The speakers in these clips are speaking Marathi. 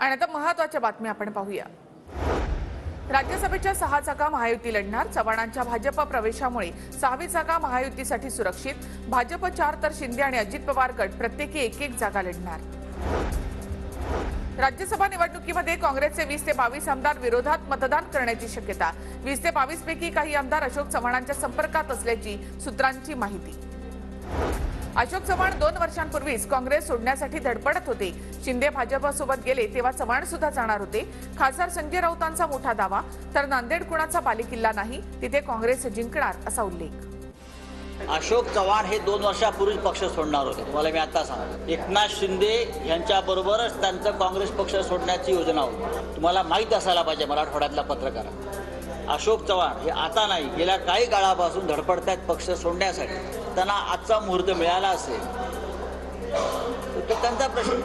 आणि आता महत्त्वाच्या बातम्या आपण पाहूया। राज्यसभेच्या 6 जागा महायुती लढणार। चव्हाणांच्या भाजप प्रवेशामुळे 6वी जागा महायुतीसाठी सुरक्षित। भाजप 4 तर शिंदे आणि अजित पवार गट प्रत्येकी एक जागा लढणार। राज्यसभा निवडणुकीमध्ये काँग्रेसचे 20 ते 22 आमदार विरोधात मतदान करण्याची शक्यता। 20 ते 22 पैकी काही आमदार अशोक चव्हाणांच्या संपर्कात असल्याची सूत्रांची माहिती। अशोक चव्हाण 2 वर्षांपूर्वीच काँग्रेस सोडण्यासाठी धडपडत होते। शिंदे भाजपसोबत गेले तेव्हा चव्हाण सुद्धा जाणार होते। खासदार संजय राऊतांचा मोठा दावा, तर नांदेड कुणाचा बालेकिल्ला नाही, तिथे काँग्रेस जिंकणार असा उल्लेख। अशोक चव्हाण हे 2 वर्षापूर्वी पक्ष सोडणार होते। तुम्हाला मी आता सांगतो, एकनाथ शिंदे यांच्याबरोबरच त्यांचं काँग्रेस पक्ष सोडण्याची योजना होती। तुम्हाला माहीत असायला पाहिजे मराठवाड्यातला पत्रकार, अशोक चव्हाण हे आता नाही, गेल्या काही काळापासून धडपडतात पक्ष सोडण्यासाठी। त्यांना आजचा मुहूर्त मिळाला असेल तर त्यांचा प्रश्न।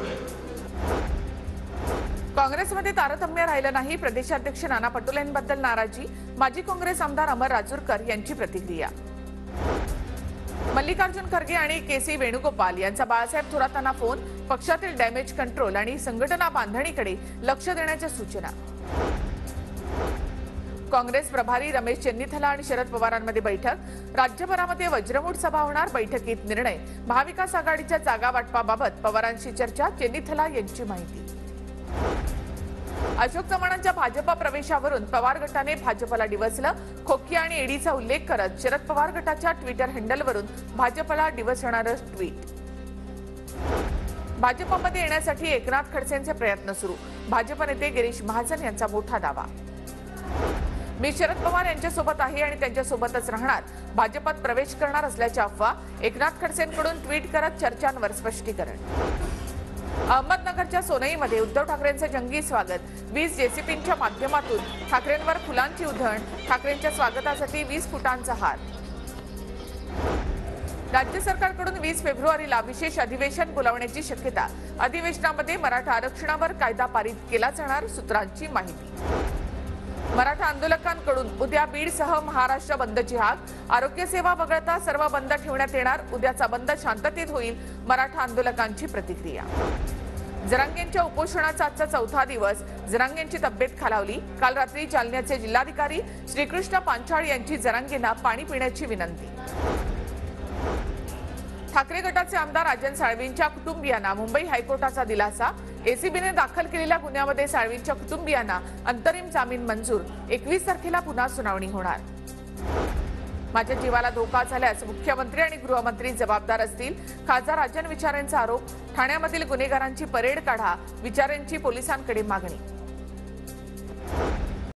काँग्रेसमध्ये तारतम्य राहिलं नाही। प्रदेशाध्यक्ष नाना पटोलेंबद्दल नाराजी। माजी काँग्रेस आमदार अमर राजूरकर यांची प्रतिक्रिया। मल्लिकार्जुन खरगे आणि केसी वेणुगोपाल यांचा बाळासाहेब थोरातांना फोन। पक्षातील डॅमेज कंट्रोल आणि संघटना बांधणीकडे लक्ष देण्याच्या सूचना। काँग्रेस प्रभारी रमेश चेन्नीथला आणि शरद पवारांमध्ये बैठक। राज्यभरामध्ये वज्रमूठ सभा होणार। बैठकीत निर्णय। महाविकास आघाडीच्या जागा वाटपाबाबत पवारांशी चर्चा। चेन्नीथला यांची माहिती। अशोक चव्हाणांच्या भाजप प्रवेशावरून पवार गटाने भाजपला डिवचलं। खोकी आणि ईडीचा उल्लेख करत शरद पवार गटाच्या ट्विटर हँडलवरून भाजपला डिवचणारं ट्विट। भाजपमध्ये येण्यासाठी एकनाथ खडसेंचे प्रयत्न सुरू। भाजप नेते गिरीश महाजन यांचा मोठा दावा। मी शरद पवार यांच्यासोबत आहे आणि त्यांच्यासोबतच राहणार। भाजपात प्रवेश करणार असल्याच्या अफवा। एकनाथ खडसेंकडून ट्विट करत चर्चांवर स्पष्टीकरण। अहमदनगरच्या सोनईमध्ये उद्धव ठाकरेंचे जंगी स्वागत। 20 जेसीपींच्या माध्यमातून ठाकरेंवर फुलांची उधळण। ठाकरेंच्या स्वागतासाठी 20 फुटांचा हार। राज्य सरकारकडून 20 फेब्रुवारीला विशेष अधिवेशन बोलावण्याची शक्यता। अधिवेशनामध्ये मराठा आरक्षणावर कायदा पारित केला जाणार, सूत्रांची माहिती। मराठा आंदोलकांकडून उद्या बीडसह महाराष्ट्र बंदची हाक। आरोग्य सेवा वगळता सर्व बंद ठेवण्यात येणार। उद्याचा बंद शांततेत होईल, मराठा आंदोलकांची प्रतिक्रिया। जरांगेंच्या उपोषणाचा आजचा 4था दिवस। जरांगेंची तब्येत खालावली। काल रात्री जालन्याचे जिल्हाधिकारी श्रीकृष्ण पांचाळ यांची जरांगेंना पाणी पिण्याची विनंती। ठाकरे गटाचे आमदार राजन साळवींच्या कुटुंबियांना मुंबई हायकोर्टाचा दिलासा। एसीबीने दाखल केलेल्या गुन्ह्यामध्ये साळवींच्या कुटुंबियांना अंतरिम जामीन मंजूर। 21 तारखेला पुन्हा सुनावणी होणार। माझ्या जीवाला धोका झाल्यास मुख्यमंत्री आणि गृहमंत्री जबाबदार असतील, खासदार राजन विचारेंचा आरोप। ठाण्यामधील गुन्हेगारांची परेड काढा, विचारेंची पोलिसांकडे मागणी।